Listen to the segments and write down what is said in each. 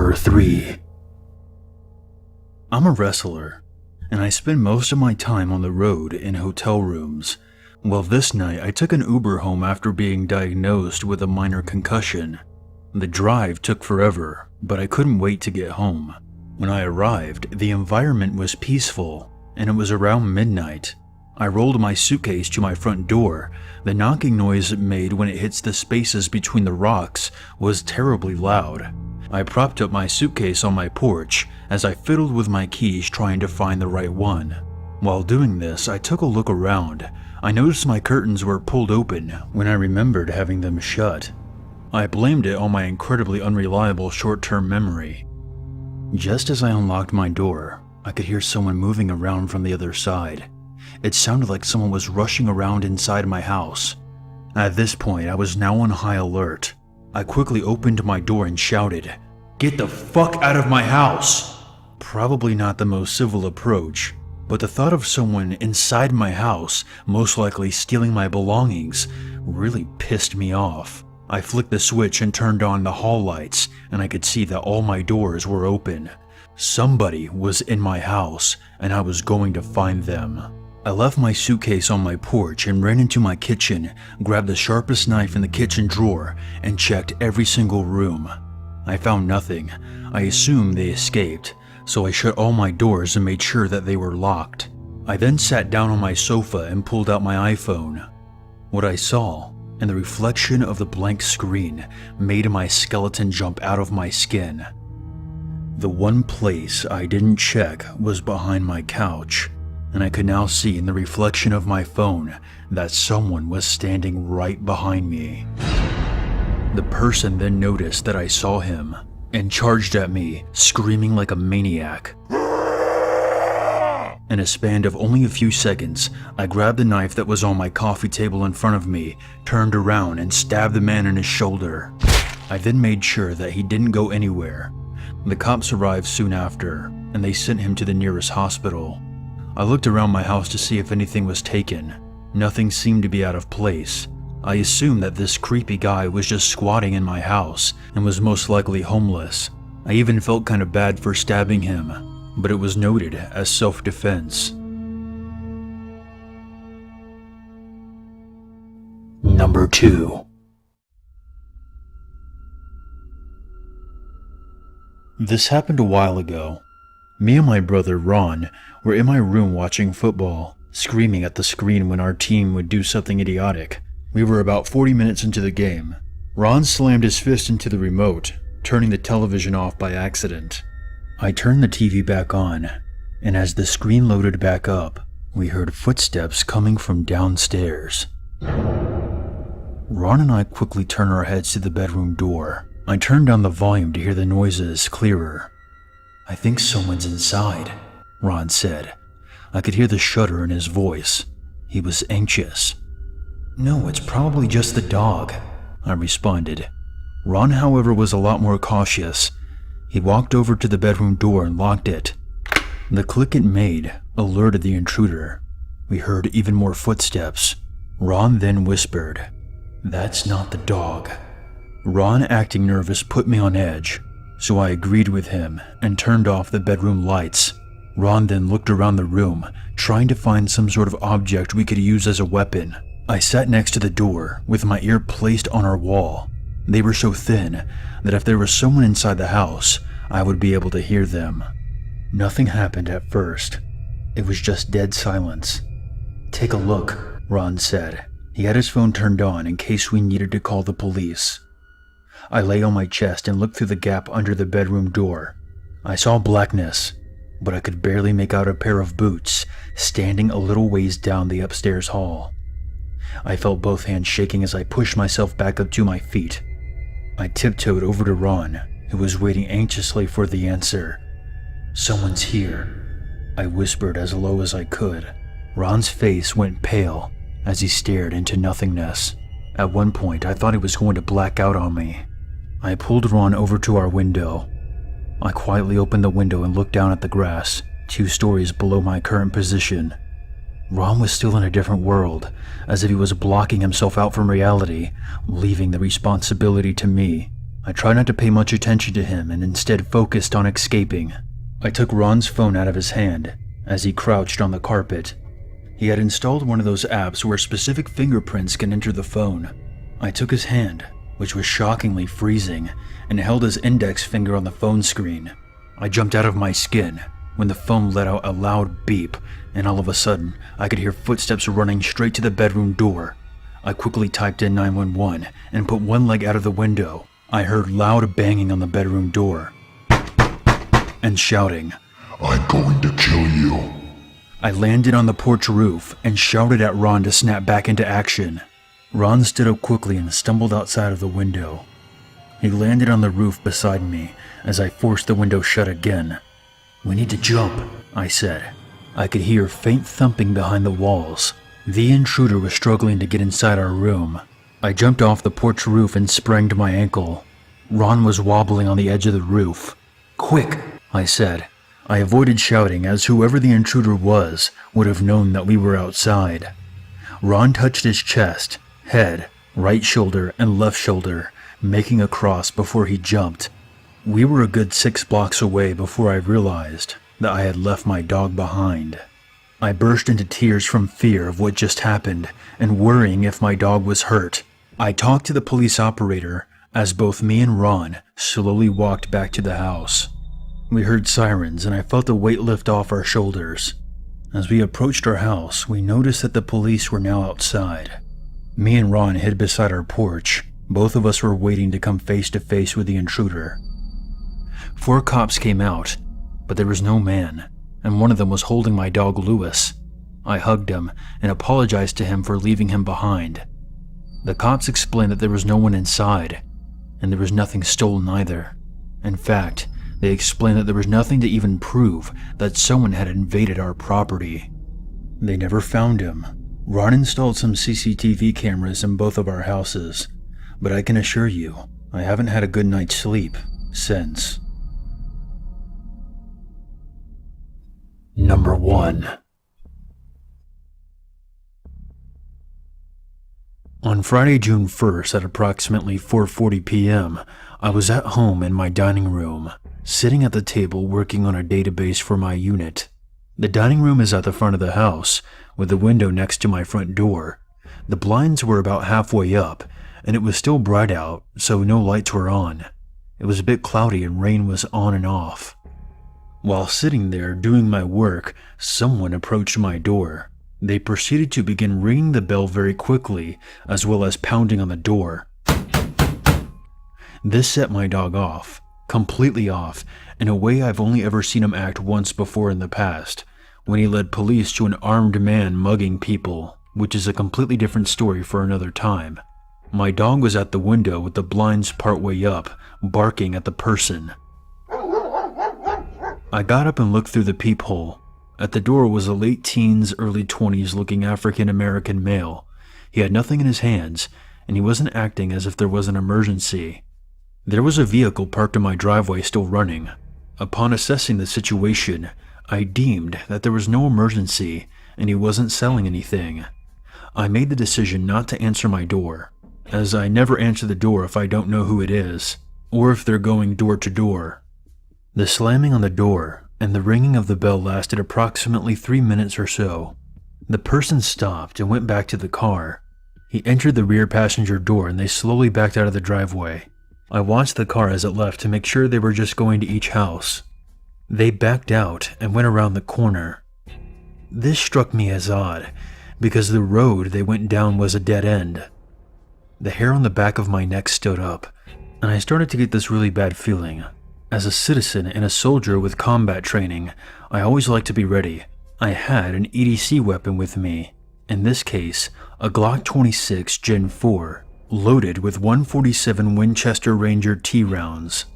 Number 3. I'm a wrestler, and I spend most of my time on the road in hotel rooms. Well, this night I took an Uber home after being diagnosed with a minor concussion. The drive took forever, but I couldn't wait to get home. When I arrived, the environment was peaceful, and it was around midnight. I rolled my suitcase to my front door. The knocking noise it made when it hits the spaces between the rocks was terribly loud. I propped up my suitcase on my porch as I fiddled with my keys trying to find the right one. While doing this, I took a look around. I noticed my curtains were pulled open when I remembered having them shut. I blamed it on my incredibly unreliable short-term memory. Just as I unlocked my door, I could hear someone moving around from the other side. It sounded like someone was rushing around inside my house. At this point, I was now on high alert. I quickly opened my door and shouted, "Get the fuck out of my house!" Probably not the most civil approach, but the thought of someone inside my house, most likely stealing my belongings, really pissed me off. I flicked the switch and turned on the hall lights, and I could see that all my doors were open. Somebody was in my house, and I was going to find them. I left my suitcase on my porch and ran into my kitchen, grabbed the sharpest knife in the kitchen drawer, and checked every single room. I found nothing. I assumed they escaped, so I shut all my doors and made sure that they were locked. I then sat down on my sofa and pulled out my iPhone. What I saw, and the reflection of the blank screen, made my skeleton jump out of my skin. The one place I didn't check was behind my couch, and I could now see in the reflection of my phone that someone was standing right behind me. The person then noticed that I saw him and charged at me, screaming like a maniac. In a span of only a few seconds, I grabbed the knife that was on my coffee table in front of me, turned around and stabbed the man in his shoulder. I then made sure that he didn't go anywhere. The cops arrived soon after, and they sent him to the nearest hospital. I looked around my house to see if anything was taken. Nothing seemed to be out of place. I assumed that this creepy guy was just squatting in my house and was most likely homeless. I even felt kind of bad for stabbing him, but it was noted as self-defense. Number 2. This happened a while ago. Me and my brother Ron were in my room watching football, screaming at the screen when our team would do something idiotic. We were about 40 minutes into the game. Ron slammed his fist into the remote, turning the television off by accident. I turned the TV back on, and as the screen loaded back up, we heard footsteps coming from downstairs. Ron and I quickly turned our heads to the bedroom door. I turned down the volume to hear the noises clearer. "I think someone's inside," Ron said. I could hear the shudder in his voice. He was anxious. "No, it's probably just the dog," I responded. Ron, however, was a lot more cautious. He walked over to the bedroom door and locked it. The click it made alerted the intruder. We heard even more footsteps. Ron then whispered, "That's not the dog." Ron, acting nervous, put me on edge, so I agreed with him and turned off the bedroom lights. Ron then looked around the room, trying to find some sort of object we could use as a weapon. I sat next to the door, with my ear placed on our wall. They were so thin that if there was someone inside the house, I would be able to hear them. Nothing happened at first. It was just dead silence. "Take a look," Ron said. He had his phone turned on in case we needed to call the police. I lay on my chest and looked through the gap under the bedroom door. I saw blackness, but I could barely make out a pair of boots standing a little ways down the upstairs hall. I felt both hands shaking as I pushed myself back up to my feet. I tiptoed over to Ron, who was waiting anxiously for the answer. "Someone's here," I whispered as low as I could. Ron's face went pale as he stared into nothingness. At one point, I thought he was going to black out on me. I pulled Ron over to our window. I quietly opened the window and looked down at the grass, 2 stories below my current position. Ron was still in a different world, as if he was blocking himself out from reality, leaving the responsibility to me. I tried not to pay much attention to him and instead focused on escaping. I took Ron's phone out of his hand as he crouched on the carpet. He had installed one of those apps where specific fingerprints can enter the phone. I took his hand, which was shockingly freezing, and held his index finger on the phone screen. I jumped out of my skin when the phone let out a loud beep, and all of a sudden, I could hear footsteps running straight to the bedroom door. I quickly typed in 911 and put one leg out of the window. I heard loud banging on the bedroom door and shouting, "I'm going to kill you." I landed on the porch roof and shouted at Ron to snap back into action. Ron stood up quickly and stumbled outside of the window. He landed on the roof beside me as I forced the window shut again. "We need to jump," I said. I could hear faint thumping behind the walls. The intruder was struggling to get inside our room. I jumped off the porch roof and sprained my ankle. Ron was wobbling on the edge of the roof. "Quick," I said. I avoided shouting as whoever the intruder was would have known that we were outside. Ron touched his chest, head, right shoulder, and left shoulder, making a cross before he jumped. We were a good 6 blocks away before I realized that I had left my dog behind. I burst into tears from fear of what just happened and worrying if my dog was hurt. I talked to the police operator as both me and Ron slowly walked back to the house. We heard sirens and I felt a weight lift off our shoulders. As we approached our house, we noticed that the police were now outside. Me and Ron hid beside our porch. Both of us were waiting to come face to face with the intruder. 4 cops came out, but there was no man, and one of them was holding my dog Lewis. I hugged him and apologized to him for leaving him behind. The cops explained that there was no one inside, and there was nothing stolen either. In fact, they explained that there was nothing to even prove that someone had invaded our property. They never found him. Ron installed some CCTV cameras in both of our houses, but I can assure you, I haven't had a good night's sleep since. Number 1. On Friday, June 1st at approximately 4:40 p.m., I was at home in my dining room, sitting at the table working on a database for my unit. The dining room is at the front of the house, with the window next to my front door. The blinds were about halfway up, and it was still bright out, so no lights were on. It was a bit cloudy and rain was on and off. While sitting there doing my work, someone approached my door. They proceeded to begin ringing the bell very quickly, as well as pounding on the door. This set my dog off, completely off, in a way I've only ever seen him act once before in the past, when he led police to an armed man mugging people, which is a completely different story for another time. My dog was at the window with the blinds partway up, barking at the person. I got up and looked through the peephole. At the door was a late teens, early 20s looking African-American male. He had nothing in his hands, and he wasn't acting as if there was an emergency. There was a vehicle parked in my driveway still running. Upon assessing the situation, I deemed that there was no emergency and he wasn't selling anything. I made the decision not to answer my door, as I never answer the door if I don't know who it is, or if they're going door to door. The slamming on the door and the ringing of the bell lasted approximately 3 minutes or so. The person stopped and went back to the car. He entered the rear passenger door and they slowly backed out of the driveway. I watched the car as it left to make sure they were just going to each house. They backed out and went around the corner. This struck me as odd, because the road they went down was a dead end. The hair on the back of my neck stood up, and I started to get this really bad feeling. As a citizen and a soldier with combat training, I always like to be ready. I had an EDC weapon with me, in this case, a Glock 26 Gen 4, loaded with 147 Winchester Ranger T rounds.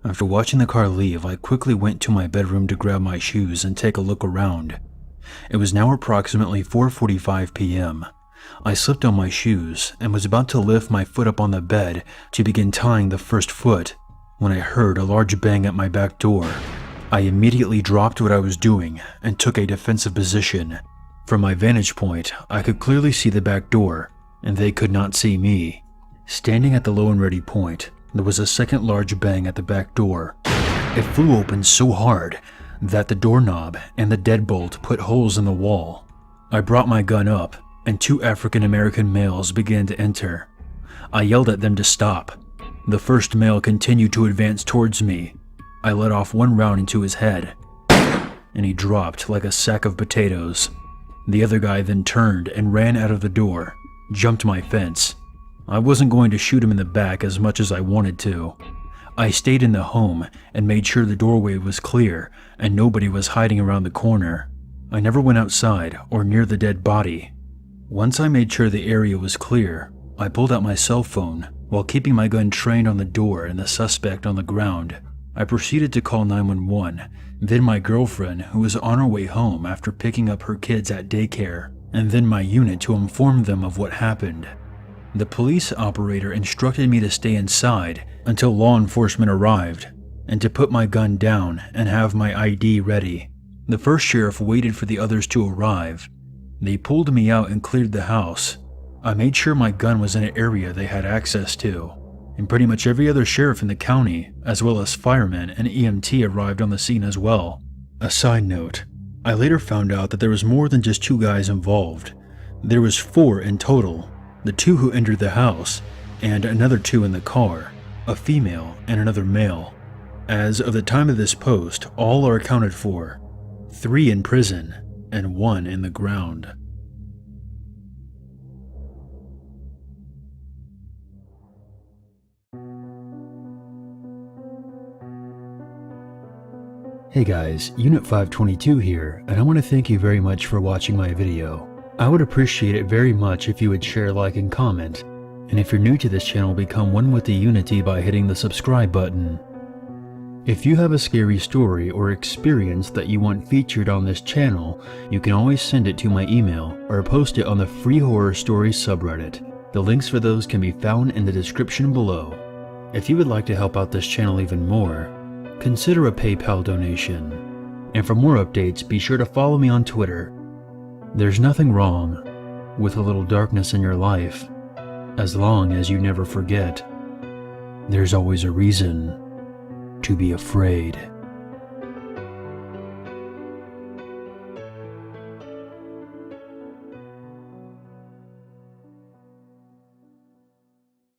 After watching the car leave, I quickly went to my bedroom to grab my shoes and take a look around. It was now approximately 4:45 p.m. I slipped on my shoes and was about to lift my foot up on the bed to begin tying the first foot when I heard a large bang at my back door. I immediately dropped what I was doing and took a defensive position. From my vantage point, I could clearly see the back door, and they could not see me. Standing at the low and ready point, There was a second large bang at the back door. It flew open so hard that the doorknob and the deadbolt put holes in the wall. I brought my gun up, and 2 African American males began to enter. I yelled at them to stop. The first male continued to advance towards me. I let off 1 round into his head, and he dropped like a sack of potatoes. The other guy then turned and ran out of the door, jumped my fence. I wasn't going to shoot him in the back as much as I wanted to. I stayed in the home and made sure the doorway was clear and nobody was hiding around the corner. I never went outside or near the dead body. Once I made sure the area was clear, I pulled out my cell phone while keeping my gun trained on the door and the suspect on the ground. I proceeded to call 911, then my girlfriend, who was on her way home after picking up her kids at daycare, and then my unit to inform them of what happened. The police operator instructed me to stay inside until law enforcement arrived, and to put my gun down and have my ID ready. The first sheriff waited for the others to arrive. They pulled me out and cleared the house. I made sure my gun was in an area they had access to, and pretty much every other sheriff in the county, as well as firemen and EMT, arrived on the scene as well. A side note, I later found out that there was more than just 2 guys involved. There was 4 in total. The 2 who entered the house, and another 2 in the car, a female and another male. As of the time of this post, all are accounted for, 3 in prison and 1 in the ground. Hey guys, Unit 522 here, and I want to thank you very much for watching my video. I would appreciate it very much if you would share, like, and comment. And if you're new to this channel, become one with the Unity by hitting the subscribe button. If you have a scary story or experience that you want featured on this channel, you can always send it to my email or post it on the Free Horror Stories subreddit. The links for those can be found in the description below. If you would like to help out this channel even more, consider a PayPal donation. And for more updates, be sure to follow me on Twitter. There's nothing wrong with a little darkness in your life, as long as you never forget, there's always a reason to be afraid.